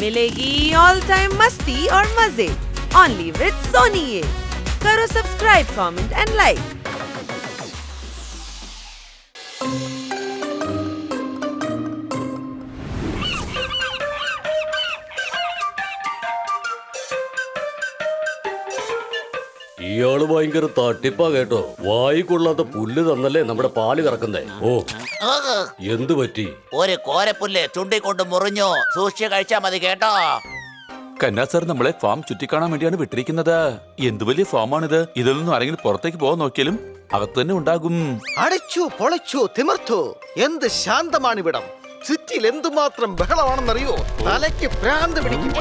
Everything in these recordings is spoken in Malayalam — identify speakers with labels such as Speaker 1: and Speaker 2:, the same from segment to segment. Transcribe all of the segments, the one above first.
Speaker 1: मिलेगी ऑल टाइम मस्ती और मजे ओनली विद सोनी। ये करो सब्सक्राइब, कमेंट एंड लाइक।
Speaker 2: ഇയാള് ഭയങ്കര തട്ടിപ്പാ കേട്ടോ. വായിക്കൊള്ളാത്ത പുല്ല് തന്നല്ലേ നമ്മുടെ പാല് കറക്കുന്നേ. ഓ, എന്ത് പറ്റി?
Speaker 3: ഒരു കോരപ്പുല്ല് ചുണ്ടിക്കൊണ്ട് മുറിഞ്ഞു. സൂക്ഷിച്ച് കഴിച്ചാ മതി കേട്ടോ.
Speaker 4: കന്നാ സാർ നമ്മളെ ഫാം ചുറ്റിക്കാണാൻ വേണ്ടിയാണ് വിട്ടിരിക്കുന്നത്. എന്ത് വലിയ ഫാമാണിത്. ഇതിൽ നിന്നും ആരെങ്കിലും പുറത്തേക്ക് പോകാൻ നോക്കിയാലും അകത്ത് തന്നെ ഉണ്ടാകും.
Speaker 5: അടിച്ചു പൊളിച്ചു തിമിർത്തു. എന്ത് ശാന്തമാണിവിടം. സിറ്റിയിൽ എന്തുമാത്രം ബഹളമാണെന്നറിയോ? തലയ്ക്ക് ഭ്രാന്ത് പിടിക്കും.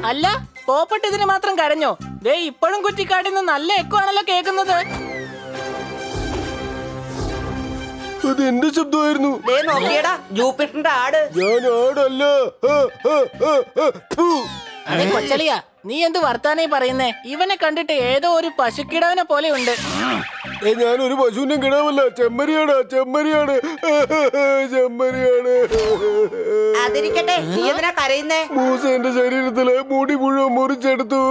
Speaker 6: അല്ല, പോപ്പട്ട് ഇതിന് മാത്രം കരഞ്ഞോ? ദേ ഇപ്പോഴും കുറ്റിക്കാട്ടിന്ന് നല്ല എക്കോ ആണല്ലോ കേൾക്കുന്നത്.
Speaker 7: അത് എന്റെ ശബ്ദമായിരുന്നു.
Speaker 1: ജൂപ്പിറ്ററിന്റെ ആട്.
Speaker 7: ഞാൻ ആടല്ല.
Speaker 6: അതെ കൊച്ചളിയാ, നീ എന്ത് വർത്താനേ പറയുന്നേ? ഇവനെ കണ്ടിട്ട് ഏതോ ഒരു പശുക്കിടവനെ പോലെ ഉണ്ട്.
Speaker 7: ഞാനൊരു പശുവിനെ കിടാവല്ല, ചെമ്മരിയാണ്. ചെമ്മരിയാണ്. ചെമ്മരിയാണ്.
Speaker 1: അതിരിക്കട്ടെ, നീ എന്തിനാ കരയുന്നേ?
Speaker 7: മൂസ എന്റെ ശരീരത്തിലെ മുടി മുഴുവൻ മുറിച്ചെടുത്തു.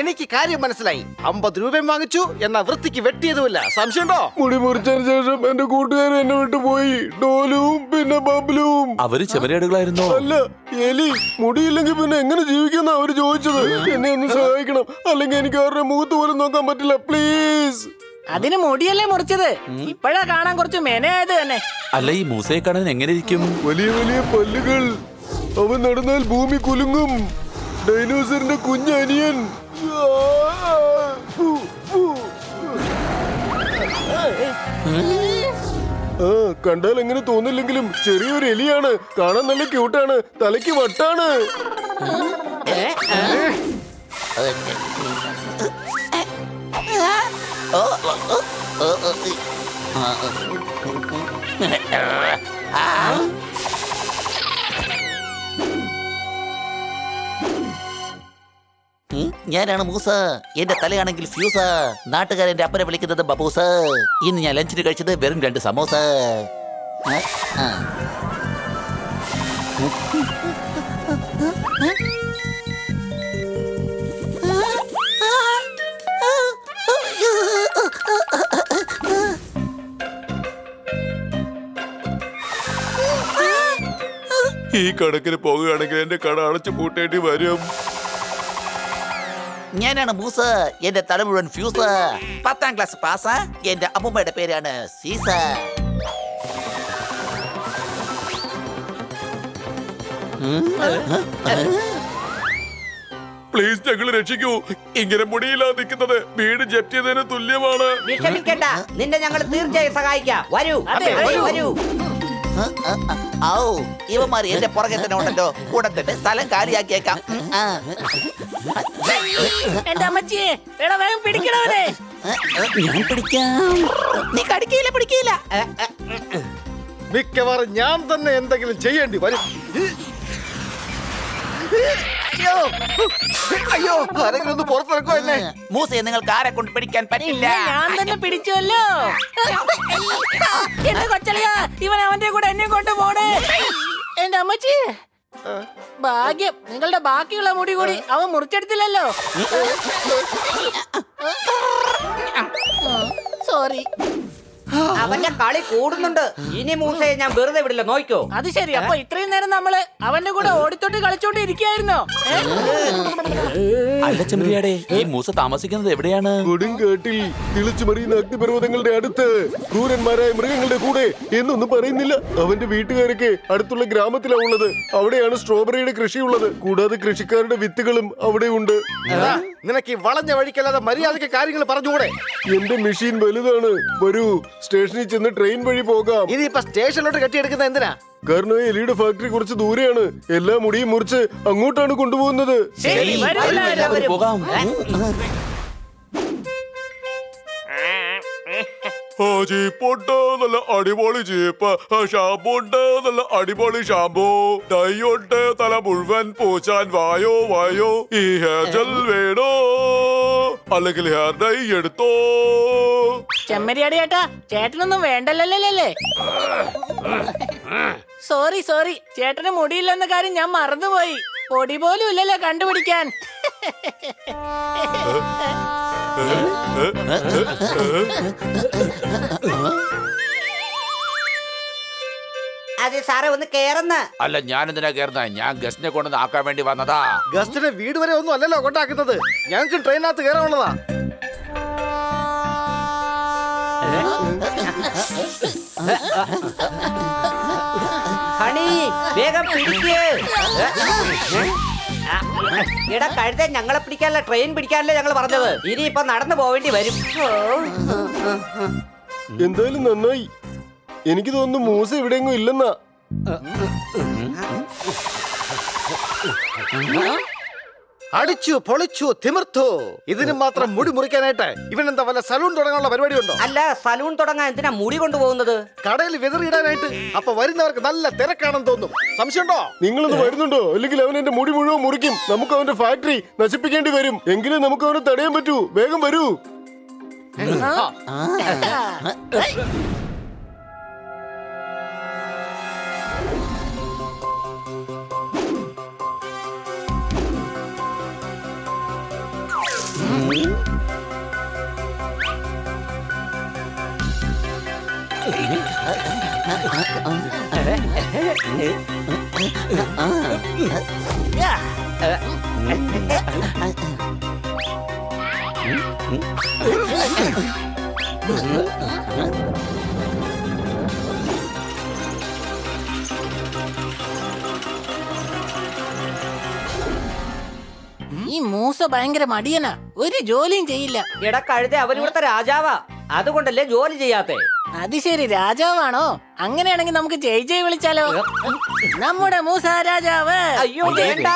Speaker 5: എനിക്ക് കാര്യം മനസ്സിലായി. 50 രൂപയും വാങ്ങിച്ചു, എന്നാ വൃത്തിക്ക് വെട്ടിയതുമില്ല. സംശയമുണ്ടോ?
Speaker 7: മുടി മുറിച്ചതിന് ശേഷം എന്റെ കൂട്ടുകാരൻ എന്നെ വിട്ടുപോയി. ഡോലും പിന്നെ ബബ്ലുവും.
Speaker 4: അവര് ചെമരിയാടുകളായിരുന്നോ?
Speaker 7: അല്ല, എലി. മുടിയില്ലെങ്കിൽ പിന്നെ എങ്ങനെ ജീവിക്കുന്ന അവര് ചോദിച്ചത്. എന്നെ ഒന്ന് സഹായിക്കണം, അല്ലെങ്കിൽ എനിക്ക് അവരുടെ മുഖത്ത് പോലും നോക്കാൻ പറ്റില്ല. പ്ലീസ്.
Speaker 6: അതിന് മുടിയല്ലേ മുറിച്ചത്. ഇപ്പോഴാ കാണാൻ കുറച്ച് മെനയായത് തന്നെ.
Speaker 4: അല്ല, ഈ മൂസയെ കാണാൻ എങ്ങനെ ഇരിക്കും?
Speaker 7: വലിയ വലിയ പല്ലുകൾ. അവൻ നടന്നാൽ ഭൂമി കുലുങ്ങും. ഡൈനോസറിന്റെ കുഞ്ഞനിയൻ. കണ്ടാൽ എങ്ങനെ തോന്നില്ലെങ്കിലും ചെറിയൊരു എലിയാണ്. കാണാൻ നല്ല ക്യൂട്ടാണ്. തലയ്ക്ക് വട്ടാണ്.
Speaker 3: ഞാനാണ് മൂസ. എന്റെ തലയാണെങ്കിൽ ഫ്യൂസ്. നാട്ടുകാരെന്റെ അപ്പനെ വിളിക്കുന്നത് ബബൂസ്. ഇന്ന് ഞാൻ ലഞ്ചിന് കഴിച്ചത് വെറും 2 സമോസ.
Speaker 7: ഈ കണക്കിന് പോകുകയാണെങ്കിൽ എന്റെ കട അടച്ചു പൂട്ടേണ്ടി വരും.
Speaker 3: ഞാനാണ് മൂസ. എന്റെ തല മുഴുവൻ ഫ്യൂസ്. 10ാം class pass. എന്റെ അമ്മൂമ്മയുടെ പേരാണ് സീസ.
Speaker 7: പ്ലീസ്, ഞങ്ങൾ രക്ഷിക്കൂ. ഇങ്ങനെ മുടിയില്ലാതെ നിൽക്കുന്നത് വീട് ജപ്തി ചെയ്തതിന് തുല്യമാണ്.
Speaker 1: വിഷമിക്കണ്ട, നിന്നെ ഞങ്ങൾ തീർച്ചയായും സഹായിക്കാം. വരൂ, വരൂ.
Speaker 3: ഔ, ഇവന്മാർ എന്റെ പുറകെ തന്നെ ഉണ്ടല്ലോ. കൂടെ തന്നെ സ്ഥലം കാലിയാക്കിയേക്കാം.
Speaker 6: എന്റെ അമ്മച്ചിയെ, എടാ വേഗം പിടിക്കണവനെ.
Speaker 3: ഞാൻ പിടിക്കാം. നീ കടിക്കില്ല, പിടിക്കില്ല.
Speaker 5: മിക്കവാറും ഞാൻ തന്നെ എന്തെങ്കിലും ചെയ്യേണ്ടി വരും. അയ്യോ, അയ്യോ, ആരെങ്കിലും ഒന്ന് പുറത്തിറക്കോ എന്നെ.
Speaker 3: മൂസയെ നിങ്ങൾക്ക് ആരെ കൊണ്ട് പിടിക്കാൻ പറ്റില്ല.
Speaker 6: ഞാൻ തന്നെ പിടിച്ചുവല്ലോ. എന്റെ കൊച്ചളിയാ, ഇവൻ അവന്റെ കൂടെ എന്നെ കൊണ്ട് പോണേ. എന്റെ അമ്മച്ചി, ഭാഗ്യം നിങ്ങളുടെ ബാക്കിയുള്ള മുടി കൂടി അവൻ മുറിച്ചെടുത്തില്ലല്ലോ. സോറി.
Speaker 1: അവന്റെ കളി കൂടുന്നുണ്ട്. ഇനി മൂസയെ ഞാൻ വെറുതെ വിടില്ല, നോക്കോ.
Speaker 6: അത് ശരി. അപ്പൊ ഇത്രയും നേരം നമ്മള് അവന്റെ കൂടെ ഓടിത്തോട്ട് കളിച്ചോണ്ട് ഇരിക്കായിരുന്നോ?
Speaker 4: അല്ല ചെമരിയാടെ, ഈ മൂസ താമസിക്കുന്നത് എവിടെയാണ്?
Speaker 7: കൊടുങ്കാട്ടിൽ തിളച്ചു മറിയുന്ന അഗ്നിപർവ്വതങ്ങളുടെ അടുത്ത് ക്രൂരന്മാരായ മൃഗങ്ങളുടെ കൂടെ എന്നൊന്നും പറയുന്നില്ല. അവന്റെ വീട്ടുകാരൊക്കെ അടുത്തുള്ള ഗ്രാമത്തിലാണ് ഉള്ളത്. അവിടെയാണ് സ്ട്രോബെറിയുടെ കൃഷിയുള്ളത്. കൂടാതെ കൃഷിക്കാരുടെ വിത്തുകളും അവിടെ ഉണ്ട്.
Speaker 5: നിനക്ക് ഈ വളഞ്ഞ വഴിക്കല്ലാതെ മര്യാദയ്ക്ക് കാര്യങ്ങൾ പറഞ്ഞുകൂടെ?
Speaker 7: എന്റെ മെഷീൻ വലുതാണ്. വരൂ, സ്റ്റേഷനിൽ ചെന്ന് ട്രെയിൻ വഴി പോകാം.
Speaker 5: ഇതിപ്പോ സ്റ്റേഷനിലോട്ട് കെട്ടിയെടുക്കുന്ന എന്തിനാ?
Speaker 7: കാരണം എലിയുടെ ഫാക്ടറി കുറച്ച് ദൂരെയാണ്. എല്ലാ മുടിയും മുറിച്ച് അങ്ങോട്ടാണ് കൊണ്ടുപോകുന്നത്.
Speaker 6: ശരി, വരൂ എല്ലാവരും.
Speaker 4: പോകാം.
Speaker 8: ജീപ്പുണ്ട് നല്ല അടിപൊളി ജീപ്പ്, ഷാമ്പു ഉണ്ട് നല്ല അടിപൊളി ഷാമ്പു, ഡൈ ഉണ്ട് തല മുഴുവൻ പൂച്ചാൻ വായോ വായോ, ഈ ഹെയർ ജെൽ വേണോ അല്ലെങ്കിൽ ഹെയർ ഡൈ എടുത്തോ.
Speaker 6: ചെമ്മരിയാടി ചേട്ടാ, ചേട്ടനൊന്നും വേണ്ടല്ലേ? സോറി ചേട്ടന് മുടിയില്ലെന്ന കാര്യം ഞാൻ മറന്നുപോയി. പൊടി പോലും ഇല്ലല്ലോ കണ്ടുപിടിക്കാൻ.
Speaker 9: അതെ സാറേ, ഒന്ന് കേറുന്ന.
Speaker 4: അല്ല, ഞാൻ എന്തിനാ കയറുന്ന? ഞാൻ ഗസ്റ്റിനെ കൊണ്ടു ആക്കാൻ വേണ്ടി വന്നതാ.
Speaker 5: ഗസ്റ്റിനെ വീട് വരെ ഒന്നും അല്ലല്ലോ കൊണ്ടാക്കുന്നത്, ഞങ്ങൾക്ക് ട്രെയിനകത്ത് കയറാനുള്ളതാ.
Speaker 9: ഹണി, വേഗം പിടിക്ക്. എടാ കഴുത, ഞങ്ങളെ പിടിക്കാനല്ല ട്രെയിൻ പിടിക്കാനല്ലേ ഞങ്ങൾ പറഞ്ഞത്. ഇനിയിപ്പൊ നടന്നു പോവേണ്ടി വരും.
Speaker 7: എന്തായാലും നന്നായി. എനിക്ക് തോന്നുന്നു മൂസ ഇവിടെയെങ്ങും ഇല്ലെന്നാ.
Speaker 5: അടിച്ചു പൊളിച്ചു തിമിർത്തു. ഇതിന് മാത്രം മുടി മുറിക്കാനായിട്ട് ഇവൻ എന്താ വല്ല സലൂൺ തുടങ്ങാനുള്ള പരിപാടി ഉണ്ടോ?
Speaker 9: അല്ല, സലൂൺ തുടങ്ങാൻ എന്തിനാ മുടി കൊണ്ടുപോകുന്നത്?
Speaker 5: കടയിൽ വിതറിയിടാനായിട്ട്. അപ്പൊ വരുന്നവർക്ക് നല്ല തിരക്കാണെന്ന് തോന്നും. സംശയമുണ്ടോ?
Speaker 7: നിങ്ങളൊന്ന് വരുന്നുണ്ടോ? അല്ലെങ്കിൽ അവൻ എന്റെ മുടി മുഴുവൻ മുറിക്കും. നമുക്ക് അവന്റെ ഫാക്ടറി നശിപ്പിക്കേണ്ടി വരും. എങ്കിലും നമുക്ക് അവനെ തടയാൻ പറ്റൂ. വേഗം വരൂ.
Speaker 6: ഈ മൂസ ഭയങ്കര മടിയനാ, ഒരു ജോലിയും ചെയ്യില്ല.
Speaker 9: എടാ കഴുത, അവരിവിടുത്തെ രാജാവാ, അതുകൊണ്ടല്ലേ ജോലി ചെയ്യാത്തെ.
Speaker 6: അത് ശരി, രാജാവാണോ? അങ്ങനെയാണെങ്കിൽ നമുക്ക് ജയ് ജയ് വിളിച്ചാലോ? നമ്മുടെ മൂസ രാജാവ്.
Speaker 9: അയ്യോ വേണ്ട.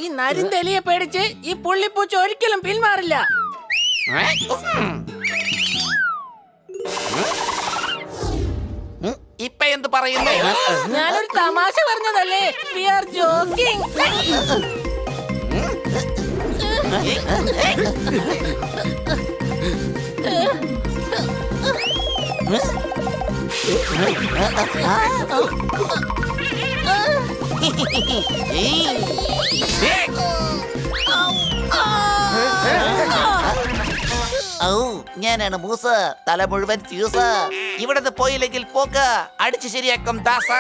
Speaker 6: ഈ നരിന്തലിയെ പേടിച്ച് ഈ പുള്ളിപ്പൂച്ച ഒരിക്കലും പിന്മാറില്ല.
Speaker 3: ഇപ്പൊ എന്ത് പറയുന്നു?
Speaker 6: ഞാനൊരു തമാശ പറഞ്ഞതല്ലേ. We are joking.
Speaker 3: ഞാനാണ് മൂസ, തല മുഴുവൻ ഫ്യൂസ. ഇവിടുന്ന് പോയില്ലെങ്കിൽ പോക്ക അടിച്ചു ശരിയാക്കും ദാസ.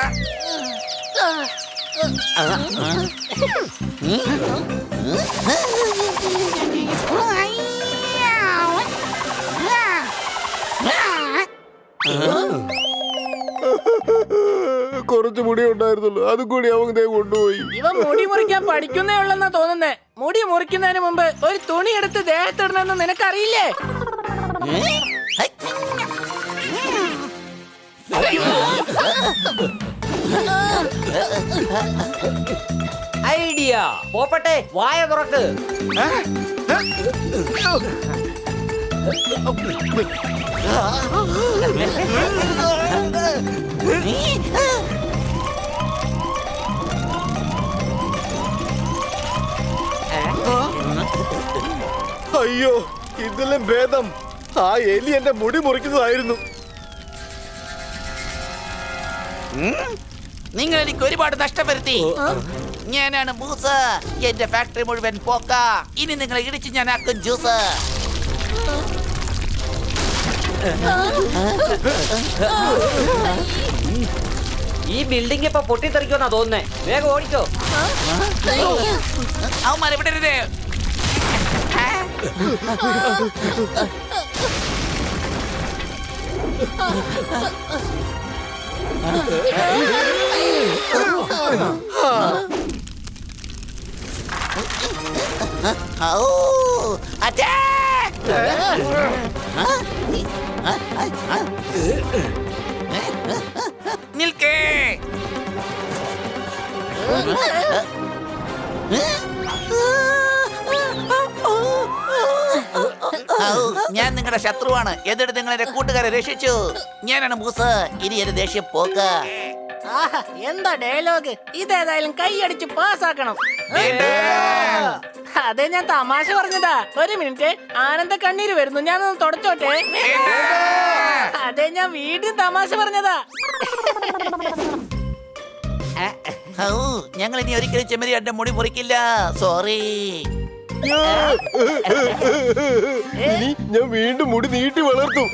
Speaker 7: കുറച്ച് മുടി ഉണ്ടായിരുന്നുള്ളൂ, അതും കൂടി അവൻ കൊണ്ടുപോയി.
Speaker 6: ഇവൻ മുടി മുറിക്കാൻ പഠിക്കുന്നേ ഉള്ളെന്നാ തോന്നുന്നേ. മുടി മുറിക്കുന്നതിന് മുമ്പ് ഒരു തുണി എടുത്ത് ദേഹത്തിടണമെന്ന് നിനക്കറിയില്ലേ?
Speaker 9: ഐഡിയ. പോപ്പട്ടെ, വായ തുറക്ക്.
Speaker 5: അയ്യോ, ഇതിലും ഭേദം ആ എലി എന്റെ മുടി മുറിക്കുന്നതായിരുന്നു.
Speaker 3: നിങ്ങൾ എനിക്ക് ഒരുപാട് നഷ്ടം വരുത്തി. ഞാനാണ് മൂസ, എന്റെ ഫാക്ടറി മുഴുവൻ പോക്ക. ഇനി നിങ്ങളെ ഇടിച്ച് ഞാൻ ആക്കും ജ്യൂസ്.
Speaker 9: ഈ ബിൽഡിംഗ് ഇപ്പൊ പൊട്ടിത്തെറിക്കുമെന്നാ തോന്നുന്നേ. വേഗം ഓടിക്കോ.
Speaker 3: അവന്മാരെ വിടരുത്. Attack! നിൽക്കേ. ഞാൻ നിങ്ങളുടെ ശത്രുവാണ് എന്നിട്ട് നിങ്ങൾ എന്റെ കൂട്ടുകാരെ രക്ഷിച്ചു. ഞാനാണ് മൂസ. ഇനി എന്റെ ദേഷ്യം പോക്ക.
Speaker 6: ആഹാ, എന്താ ഡയലോഗ്! ഇതേതായാലും കൈയടിച്ച് പാസ്സാക്കണം. അതെ, ഞാൻ തമാശ പറഞ്ഞതാ. ഒരു മിനിറ്റ്, ആനന്ദ കണ്ണീര് വരുന്നു, ഞാനൊന്ന് തുടച്ചോട്ടെ. അതെ, ഞാൻ വീണ്ടും തമാശ പറഞ്ഞതാ.
Speaker 3: ഞങ്ങൾ ഇനി ഒരിക്കലും ചെമ്മരി എന്റെ മുടി മുറിക്കില്ല. സോറി.
Speaker 7: ഇനി ഞാൻ വീണ്ടും മുടി നീട്ടി വളർത്തും.